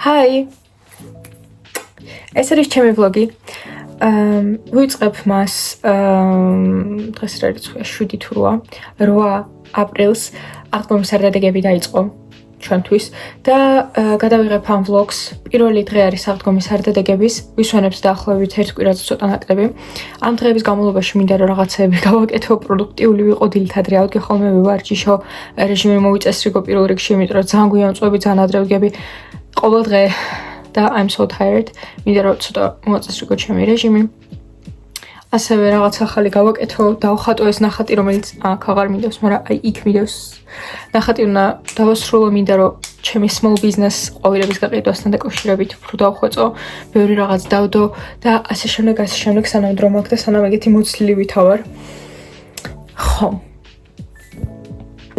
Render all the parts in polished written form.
Hi! ეს არის ჩემი ვლოგი. ვიწყებ მას დღეს რა რიცხვია 7 თუ 8 აპრილს აღდგომის სარდადეგები დაიწყო ჩვენთვის და გადავიღებ ამ ვლოგს. პირველი დღე არის აღდგომის სარდადეგების, ვისვენებს დაახლოებით 1 კვირაზე ცოტა ნაკლები. ამ დღეების განმავლობაში მინდა რომ რაღაცები გავაკეთო, პროდუქტიული ვიყო დილით-ადრე, ალგი ხოლმე ვივარჯიშო, რეჟიმი მოვიწესრიგო პირველ რიგში, იმიტომ რომ ძალიან გვიანწვევი, ძალიან ადრე ვიგები ყოველ დღე და I'm so tired. მინდა რომ ცოტა მოვაწესრიგო ჩემი რეჟიმი. ასევე რაღაც ახალი გავაკეთო, დავხატო ეს ნახატი, რომელიც აქ აღარ მინდავს, მაგრამ აი იქ მიდევს. ნახატი უნდა დავასრულო, მინდა რომ ჩემი small business ყვავილების გაყიდვასთან დაკავშირებით უფრო დავხვეწო, ბევრი რაღაც დავდო და ასე შემდეგ, სანამ დრო მაქვს და სანამ ეგეთი მოცლილი ვითავარ. ხო.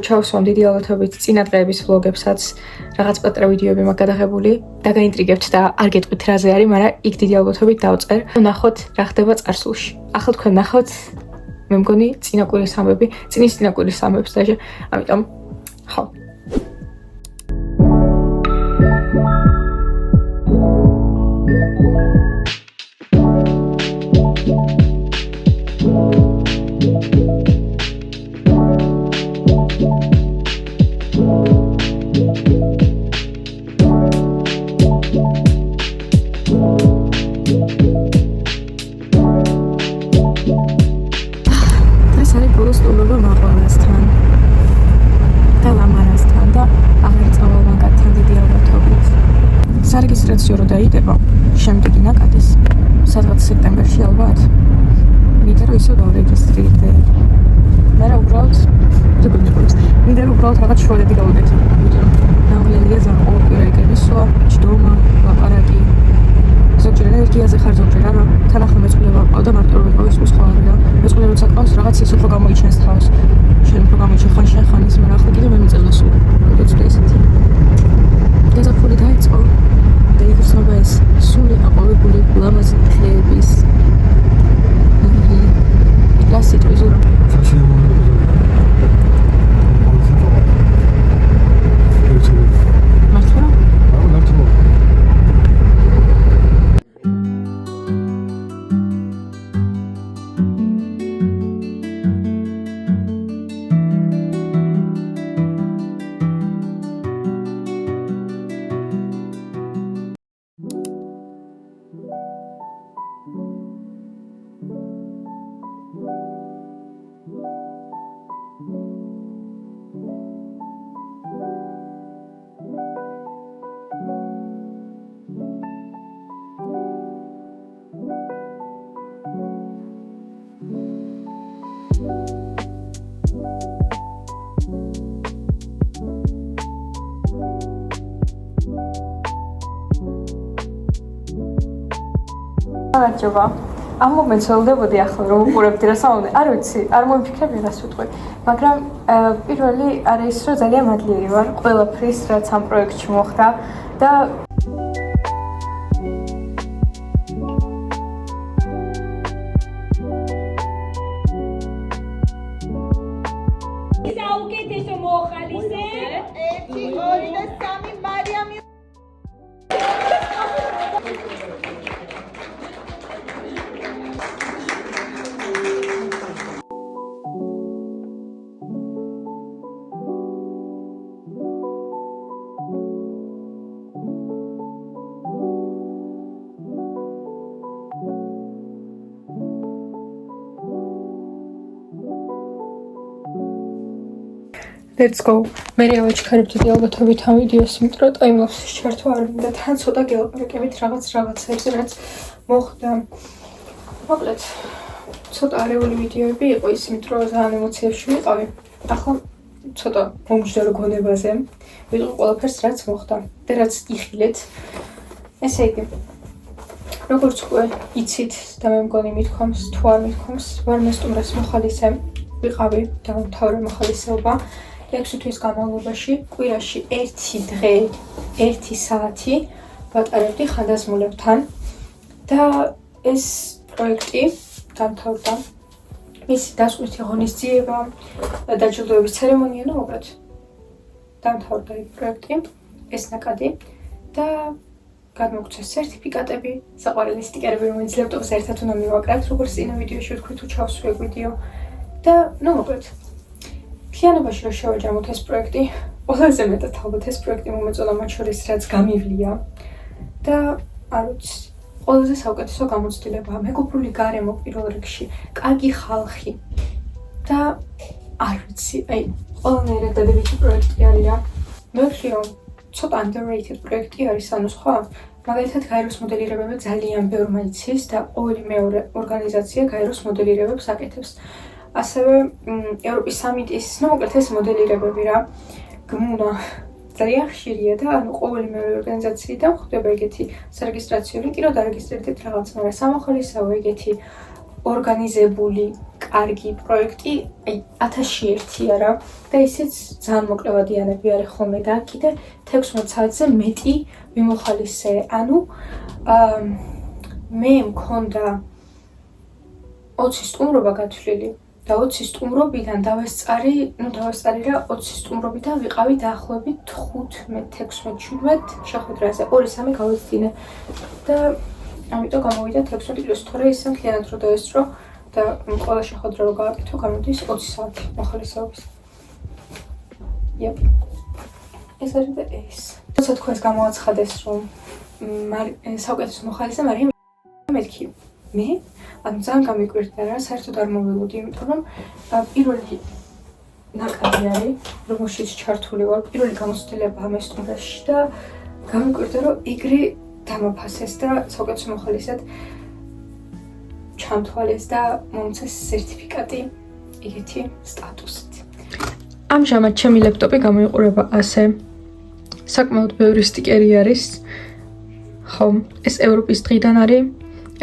ჩავსვამ დიდი ალბათობით წინა დღეების ვლოგებსაც, რაღაც პატარა ვიდეოები მაქვს გადაღებული და გაინტრიგებთ და არ გეტყვით რაზე არის, მაგრამ იქ დიდი ალბათობით დავწერ. ნახოთ რა ხდება წარსულში. ახლა თქვენ ნახოთ, მე მგონი წინა კვირის ამბები, წინა კვირის ამბებს დაჟე, ამიტომ ხო. სარეგისტრაციო რო დაიდება შემდეგი ნაკადის სადღაც სექტემბერში ალბათ მინდა რომ ისევ დავრეგისტრირდე მაგრამ უბრალოდ მინდა რომ უბრალოდ რაღაც შუალედი გავუკეთო ნავლელია ზარ ყოველკვირა ეგრისვა ჯდომა ლაპარაკი ზოგჯერ ენერგიაზე ხარ ზოგჯერ არა თან ახლა მეწყვილება ყავდა მარტო რომ ვიყავი სხვა არა მეწყვილება როცა ყავს რაღაც ის უფრო გამოიჩენს თავს შენ უფრო გამოიჩენ ხან ის მაგრამ ახლა კიდე მე მიწევდა სულ როცა ესეთი გაზაფხული დაიწყო და იგრძნობა ეს სული აყვავებული ლამაზი დღეების გასით ვიზურა გამარჯობა. ამ მომენტს ველოდებოდი ახლა რომ უყურებდი რა საუბარი. არ ვიცი, არ მომიფიქრებია რას ვიტყვი. მაგრამ პირველი არის რომ ძალიან მადლიერი ვარ ყველაფრის რაც ამ პროექტში მოხდა და საუკეთესო მოხალისე 1 2 და 3 მარიამი Let's go. მე ავაჩქარებ დიდი ალბათობით ამ ვიდეოს, იმიტომ რომ ტაიმლაფსის ჩართვა არ მინდა. თან ცოტა გელაპარაკებით რაღაცებზე, რაც მოხდა. მოკლედ, ცოტა არეული ვიდეოები იყო ის, იმიტომ რომ ძალიან ემოციებში ვიყავი. ახლა ცოტა მომჯდარო გონებაზე ვიტყვი ყველაფერს, რაც მოხდა და რაც იხილეთ. ესე იგი, როგორც უკვე იცით და მე მგონი მithქვამს, თუ არ მithქვამს, ვარ მესტუმრას მოხალისე, ვიყავი დაამთავრე მოხალისეობა. 6 თვის განმავლობაში კვირაში 1 დღე 1 საათი ვატარებდი ხანდაზმულებთან და ეს პროექტი დამთავრდა მისი დასკვნითი ღონისძიება და დაჯილდოების ცერემონია, მოკლედ დამთავრდა ეს პროექტი, ეს ნაკადი და გადმოგცეს სერტიფიკატები, საყვარელი სტიკერები, რომელიც ლეპტოპს ერთად უნდა მივაკრათ, როგორც წინა ვიდეოში ვთქვი თუ ჩავსვიე ვიდეო. და მოკლედ. მთლიანობაში რო შევაჯამოთ ეს პროექტი, ყველაზე მეტად ალბათ ეს პროექტი მომეწონა მათ შორის, რაც გამივლია. და არ ვიცი, ყველაზე საუკეთესო გამოცდილებაა, მეგობრული გარემო პირველ რიგში, კარგი ხალხი. და არ ვიცი, ყველანაირად დადებითი პროექტი არის რა. მე ვთვლი, რომ ცოტა underrated პროექტი არის, ანუ სხვა, მაგალითად გაეროს მოდელირებები ძალიან ბევრმა იცის და ყოველი მეორე ორგანიზაცია გაეროს მოდელირებებს აკეთებს. ასევე ევროპის სამიტის, მოკლედ ეს მოდელირებები რა, გმუნა ძალიან ხშირია და ანუ ყოველი მეორე ორგანიზაციიდან ხდება ეგეთი სარეგისტრაციო ლინკი, რომ დარეგისტრირდეთ რაღაც, მაგრამ სამოხალისეო ეგეთი ორგანიზებული კარგი პროექტი 1000-ში ერთია რა და ისიც ძალიან მოკლევადიანები არის ხოლმე და კიდე 16 საათზე მეტი მიმოხალისე. ანუ მე მქონდა 20 სტუმრობა გათვლილი და 20 სტუმრობიდან დავესწარი რა 20 სტუმრობიდან ვიყავი დაახლოებით 15, 16, 17 შეხვედრაზე, 2-3 გავეცდინე და ამიტომ გამოვიდა 16 + 2 ისე მთლიანად რო დაესწრო და ყველა შეხვედრა რო გააკეთო, გამოდის 20 საათი მოხალისეობის. ეს არის და ეს. როცა თქვენს გამოაცხადეს, რომ საუკეთესო მოხალისე მარიამ მეთქი. მე ანუ ძალიან გამიკვირდა რა, საერთოდ არ მოველოდი, იმიტომ რომ პირველი ნაკადი არის, რომელშიც ჩართული ვარ, პირველი გამოცდილება ამ სტუმრაში და გამიკვირდა, რომ ეგრე დამაფასეს და საუკეთესო მოხალისედ ჩამთვალეს და მომცეს სერტიფიკატი ეგეთი სტატუსით. ამჟამად ჩემი ლეპტოპი გამოიყურება ასე. საკმაოდ ბევრი სტიკერი არის. ხო, ეს ევროპის დღიდან არის.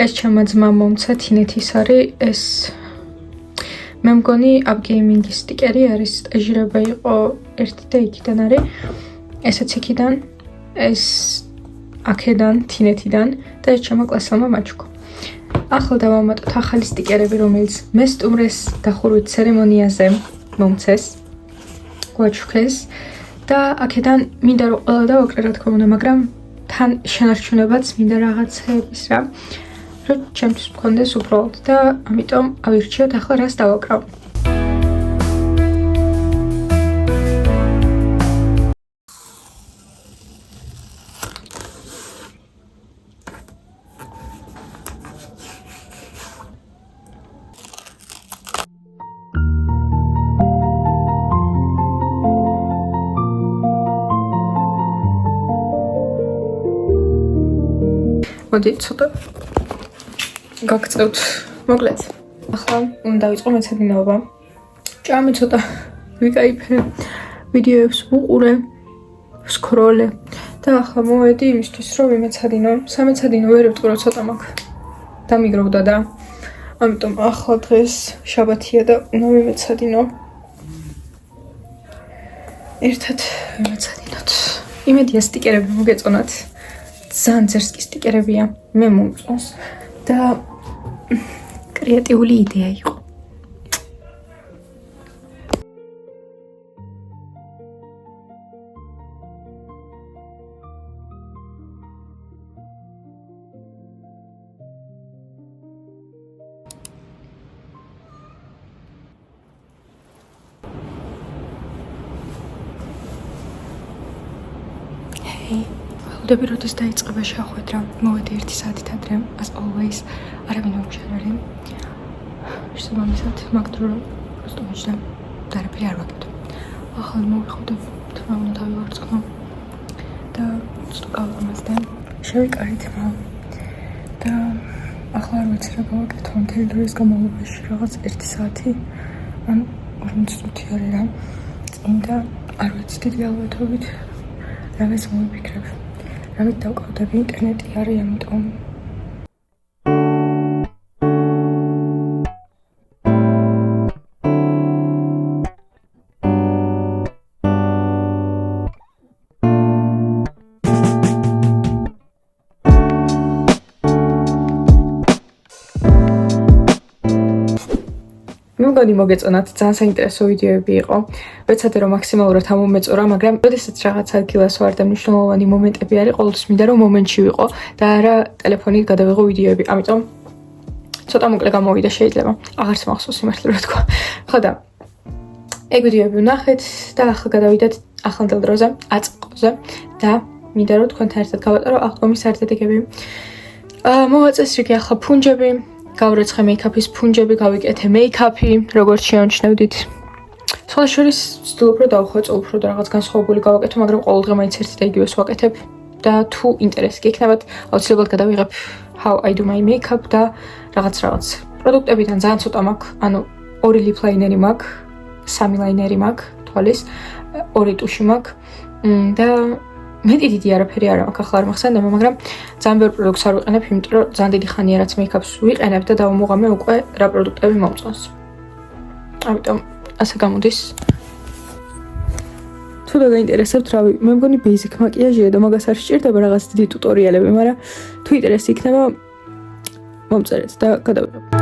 ეს ჩემმა ძმამ მომცა თინეთის არის. ეს მე მგონი აპგეიმინგის სტიკერი არის. სტაჟირება იყო ერთი და იქიდან არის. ესეც იქიდან, ეს აქედან, თინეთიდან და ეს ჩემო კლასელმა მაჩუკო. ახლა დავამატოთ ახალი სტიკერები, რომელიც მე სტუმრეს დახურვით ცერემონიაზე მომცეს. გვაჩუქეს და აქედან მინდა რომ ყველა დავაკრე რა თქმა უნდა, მაგრამ თან შენარჩუნებაც მინდა რაღაცების რა. რომ ჩემთვის მქონდეს უბრალოდ და ამიტომ ავირჩიოთ ახლა რას დავაკრავ. მოდი ცოტა გაგწევთ. მოკლედ, ახლა უნდა დავიწყო მეცადინეობა. ჭამე ცოტა ვიკაიფე, ვიდეოებს ვუყურე, ვსკროლე და ახლა მოვედი იმისთვის, რომ ვიმეცადინო. სამეცადინო ვერ ვიტყვი, რომ ცოტა მაქვს. დამიგროვდა და ამიტომ ახლა დღეს შაბათია და უნდა ვიმეცადინო. ერთად ვიმეცადინოთ. იმედია სტიკერები მოგეწონათ. ძალიან ძერსკი სტიკერებია, მე მომწონს და კრეატიული იდეა იყო. ხვდები, როდის დაიწყება შეხვედრა, მოვედი 1 საათით ადრე, as always, არავინ არ მჩერარი. შესაბამისად, მაგ დრო просто ვიждем, და არაფერი არ ვაკეთებ. ახლა მოვიხოდებ, თმა უნდა დავივარცხნო და ცოტა გავამაზდე. შევიკარით მა და ახლა არ ვიცი რა გავაკეთო, მთელი დროის განმავლობაში რაღაც 1 საათი, ან 40 წუთი არის რა. წმინდა არ ვიცი, დიდი ალბათობით რამეს მოვიფიქრებ. რამით დავკავდები, ინტერნეტი არის, ამიტომ მგონი მოგეწონათ, ძალიან საინტერესო ვიდეოები იყო. ვეცადე რომ მაქსიმალურად ამომეწორა, მაგრამ როდესაც რაღაც ადგილას ვარ და მნიშვნელოვანი მომენტები არის, ყოველთვის მინდა რომ მომენტში ვიყო და არა ტელეფონით გადავიღო ვიდეოები. ამიტომ ცოტა მოკლე გამოვიდა შეიძლება. აღარც მახსოვს სიმართლე რა თქვა. ხო და ეგ ვიდეოები ვნახეთ და ახლა გადავიდეთ ახლანდელ დროზე, აწმყოზე და მინდა რომ თქვენთან ერთად გავატარო აღდგომის არდადეგები. მოვაწესრიგე ახლა ფუნჯები, გავრეცხე მეიქაპის ფუნჯები, გავიკეთე მეიქაპი, როგორც შეამჩნევდით. სხვა შორის ვცდილობ რომ დავხვეწო უფრო და რაღაც განსხვავებული გავაკეთო, მაგრამ ყოველდღე მაინც ერთი და იგივეს ვაკეთებ და თუ ინტერესი გექნებათ, აუცილებლად გადავიღებ how I do my makeup და რაღაც. პროდუქტებიდან ძალიან ცოტა მაქვს, ანუ 2 lip liner-ი მაქვს, 3 liner-ი მაქვს თვალის, 2 ტუში მაქვს და მეტი დიდი არაფერი არ მაქვს, ახლა არ მახსენდება, მაგრამ ძალიან ბევრ პროდუქტს არ ვიყენებ, იმიტომ რომ ძალიან დიდი ხანია რაც მეიქაპს ვიყენებ და დავუმოღამე უკვე რა პროდუქტები მომწონს. ამიტომ ასე გამოდის. თუ დაგაინტერესებთ, რავი, მე მგონი basic მაკიაჟია და მაგას არ სჭირდება რაღაც დიდი ტუტორიალები, მაგრამ თუ ინტერესი იქნება, მომწერეთ და გადავიღებ.